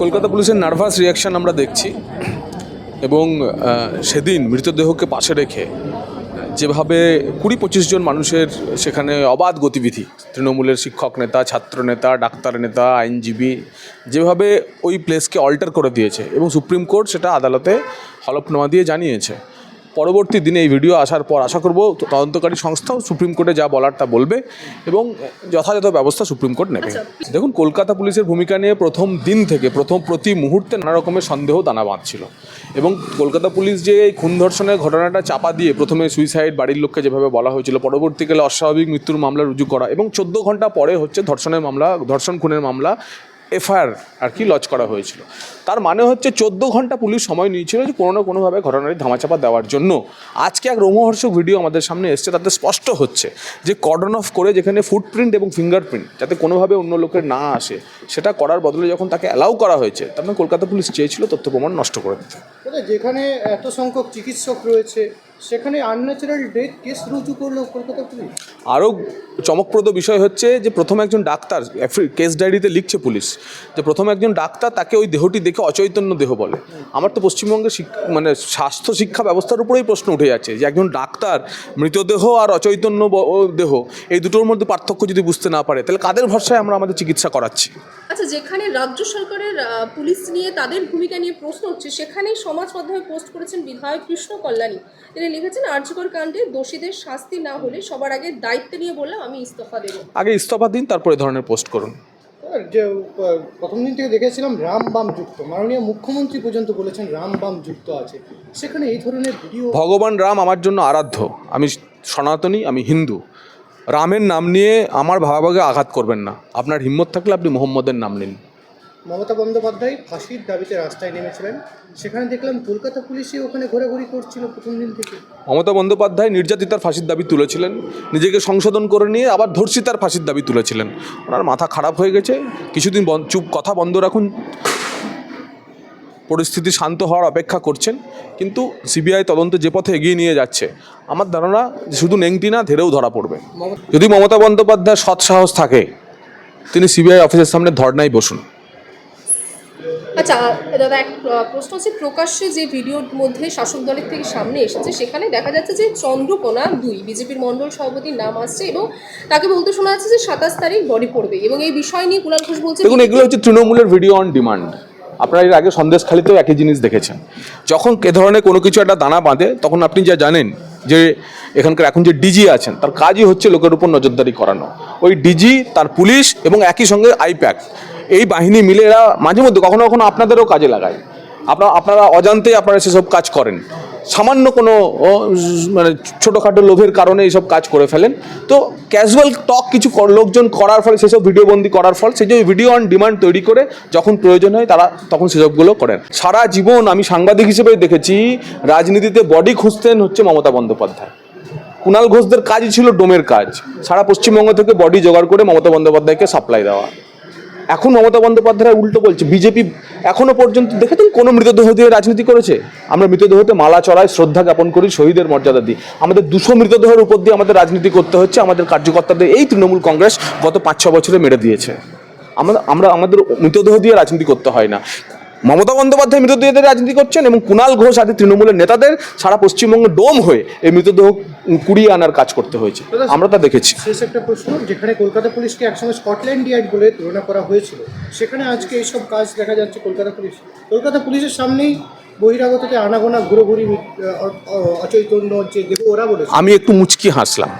কলকাতা পুলিশের nervous reaction আমরা দেখছি এবং সেদিন মৃতদেহকে পাশে রেখে যেভাবে ২০-২৫ জন মানুষের সেখানে অবাধ গতিবিধি, তৃণমূলের শিক্ষক নেতা, ছাত্র নেতা, ডাক্তার নেতা, আইনজীবী যেভাবে ওই প্লেসকে অল্টার করে দিয়েছে এবং সুপ্রিম কোর্ট সেটা আদালতে হলফনামা দিয়ে জানিয়েছে। পরবর্তী দিনে এই ভিডিও আসার পর আশা করব তদন্তকারী সংস্থাও সুপ্রিম কোর্টে যা বলার তা বলবে এবং যথাযথ ব্যবস্থা সুপ্রিম কোর্ট নেবে। দেখুন, কলকাতা পুলিশের ভূমিকা নিয়ে প্রথম দিন থেকে প্রতি মুহূর্তে নানা রকমের সন্দেহ দানা বাঁধছিল এবং কলকাতা পুলিশ যে এই খুন ধর্ষণের ঘটনাটা চাপা দিয়ে প্রথমে সুইসাইড, বাড়ির লোককে যেভাবে বলা হয়েছিল, পরবর্তীকালে অস্বাভাবিক মৃত্যুর মামলা রুজু করা এবং ১৪ ঘন্টা পরে হচ্ছে ধর্ষণ খুনের মামলা এফআইআর লজ করা হয়েছিল। তার মানে হচ্ছে ১৪ ঘন্টা পুলিশ সময় নিয়েছিল যে কোনো না কোনোভাবে ঘটনাটি ধামাচাপা দেওয়ার জন্য। আজকে এক রোমহর্ষক ভিডিও আমাদের সামনে এসছে, তাতে স্পষ্ট হচ্ছে যে কর্ডন অফ করে যেখানে ফুটপ্রিন্ট এবং ফিঙ্গারপ্রিন্ট যাতে কোনোভাবে অন্য লোকের না আসে, সেটা করার বদলে যখন তাকে অ্যালাউ করা হয়েছে, তার মানে কলকাতা পুলিশ চেয়েছিল তথ্য প্রমাণ নষ্ট করে দিতে। যেখানে এত সংখ্যক চিকিৎসক রয়েছে সেখানে আনন্যাচারাল ডেথ কেস রুজু করলো কলকাতা পুলিশ। আরও চমকপ্রদ বিষয় হচ্ছে যে প্রথম একজন ডাক্তার কেস ডায়েরিতে লিখছে পুলিশ যে প্রথম একজন ডাক্তার তাকে ওই দেহটি দেখে অচৈতন্য দেহ বলে। আমার তো পশ্চিমবঙ্গের স্বাস্থ্য শিক্ষা ব্যবস্থার উপরেই প্রশ্ন উঠে যাচ্ছে যে একজন ডাক্তার মৃতদেহ আর অচৈতন্য দেহ এই দুটোর মধ্যে পার্থক্য যদি বুঝতে না পারে, তাহলে কাদের ভরসায় আমরা আমাদের চিকিৎসা করাচ্ছি? আচ্ছা, যেখানে রাজ্য সরকারের পুলিশ নিয়ে তাদের ভূমিকা নিয়ে প্রশ্ন হচ্ছে, সেখানেই সমাজ মাধ্যমে পোস্ট করেছেন বিধায়ক কৃষ্ণ কল্যাণী। তিনি লিখেছেন, আর্যকর কাণ্ডে দোষীদের শাস্তি না হলে সবার আগে দায়িত্ব নিয়ে বললাম আমি ইস্তফা দেব। আগে ইস্তফা দিন, তারপরে ধরনের পোস্ট করুন। যে প্রথম দিন থেকে দেখেছিলাম রাম বাম যুক্ত, মাননীয় মুখ্যমন্ত্রী পর্যন্ত বলেছেন রাম বাম যুক্ত আছে, সেখানে এই ধরনের ভিডিও। ভগবান রাম আমার জন্য আরাধ্য, আমি সনাতনী, আমি হিন্দু। রামের নাম নিয়ে আমার ভাবাভাগে আঘাত করবেন না। আপনার হিম্মত থাকলে আপনি মোহাম্মদের নাম নিন। মমতা বন্দ্যোপাধ্যায় ফাঁসির দাবিতে রাস্তায় নেমেছিলেন, সেখানে দেখলাম কলকাতা পুলিশই ওখানে ঘোরাঘুরি করছিল প্রথম দিন থেকে। মমতা বন্দ্যোপাধ্যায় নির্যাতিতার ফাঁসির দাবি তুলেছিলেন, নিজেকে সংশোধন করে নিয়ে আবার ধর্ষিতার ফাঁসির দাবি তুলেছিলেন। ওনার মাথা খারাপ হয়ে গেছে, কিছুদিন কথা বন্ধ রাখুন, পরিস্থিতি শান্ত হওয়ার অপেক্ষা করছেন। কিন্তু সিবিআই তদন্ত যে পথে এগিয়ে নিয়ে যাচ্ছে, আমার ধারণা শুধু নেংটি না, ধেরেও ধরা পড়বে। যদি মমতা বন্দ্যোপাধ্যায়ের সৎসাহস থাকে, তিনি সিবিআই অফিসের সামনে ধর্নায় বসুন। আচ্ছা দাদা, এক প্রশ্ন হচ্ছে, প্রকাশ্যে যে ভিডিওর মধ্যে শাসক দলের থেকে সামনে এসেছে, সেখানে দেখা যাচ্ছে যে চন্দ্রকোনা ২ বিজেপির মণ্ডল সভাপতির নাম আসছে এবং তাকে বলতে শোনা যাচ্ছে যে ২৭ তারিখ বডি পড়বে এবং এই বিষয় নিয়ে কুণাল ঘোষ বলছে। দেখুন, এগুলো হচ্ছে তৃণমূলের ভিডিও অন ডিমান্ড। আপনারা এর আগে সন্দেশখালিতেও একই জিনিস দেখেছেন। যখন এ ধরনের কোনো কিছু একটা দানা বাঁধে, তখন আপনি যা জানেন যে এখানকার এখন যে ডিজি আছেন, তার কাজই হচ্ছে লোকের উপর নজরদারি করানো। ওই ডিজি, তার পুলিশ এবং একই সঙ্গে আইপ্যাক, এই বাহিনী মিলে এরা মাঝে মধ্যে কখনো কখনো আপনাদেরও কাজে লাগায়। আপনারা অজান্তেই আপনারা সেসব কাজ করেন, সামান্য কোনো ছোটোখাটো লোভের কারণে এইসব কাজ করে ফেলেন। তো ক্যাজুয়াল টক কিছু লোকজন করার ফলে, সেসব ভিডিওবন্দি করার ফল, সেই যে ভিডিও অন ডিমান্ড তৈরি করে যখন প্রয়োজন হয় তারা তখন সেসবগুলো করেন। সারা জীবন আমি সাংবাদিক হিসেবে দেখেছি, রাজনীতিতে বডি খুঁজতেন হচ্ছে মমতা বন্দ্যোপাধ্যায়। কুণাল ঘোষদের কাজই ছিল ডোমের কাজ, সারা পশ্চিমবঙ্গ থেকে বডি জোগাড় করে মমতা বন্দ্যোপাধ্যায়কে সাপ্লাই দেওয়া। এখন মমতা বন্দ্যোপাধ্যায় উল্টো বলছে। বিজেপি এখনো পর্যন্ত দেখেছেন কোনো মৃতদেহ দিয়ে রাজনীতি করেছে? আমরা মৃতদেহতে মালা চড়াই, শ্রদ্ধা জ্ঞাপন করি, শহীদের মর্যাদা দিই। আমাদের ২০০ মৃতদেহের উপর দিয়ে আমাদের রাজনীতি করতে হচ্ছে। আমাদের কার্যকর্তাদের এই তৃণমূল কংগ্রেস গত ৫-৬ বছরে মেরে দিয়েছে। আমাদের মৃতদেহ দিয়ে রাজনীতি করতে হয় না। মমতা বন্দ্যোপাধ্যায় মৃতদেহ দিয়ে রাজনীতি করছেন এবং কুণাল ঘোষ আদি তৃণমূলের নেতাদের সারা পশ্চিমবঙ্গে ডোম হয়ে এই মৃতদেহ কুড়িয়ে আনার কাজ করতে হয়েছে। আমরা তা দেখেছি। শেষ একটা প্রশ্ন, যেখানে কলকাতা পুলিশকে একসময় স্কটল্যান্ড ইয়ার্ড বলে তুলনা করা হয়েছিল, সেখানে আজকে এইসব কাজ দেখা যাচ্ছে কলকাতা পুলিশের সামনেই বহিরাগততে আনাগোনা ঘুরোঘুরি, অচৈতন্য যে দেহ ওরা বলেছে। আমি একটু মুচকি হাসলাম।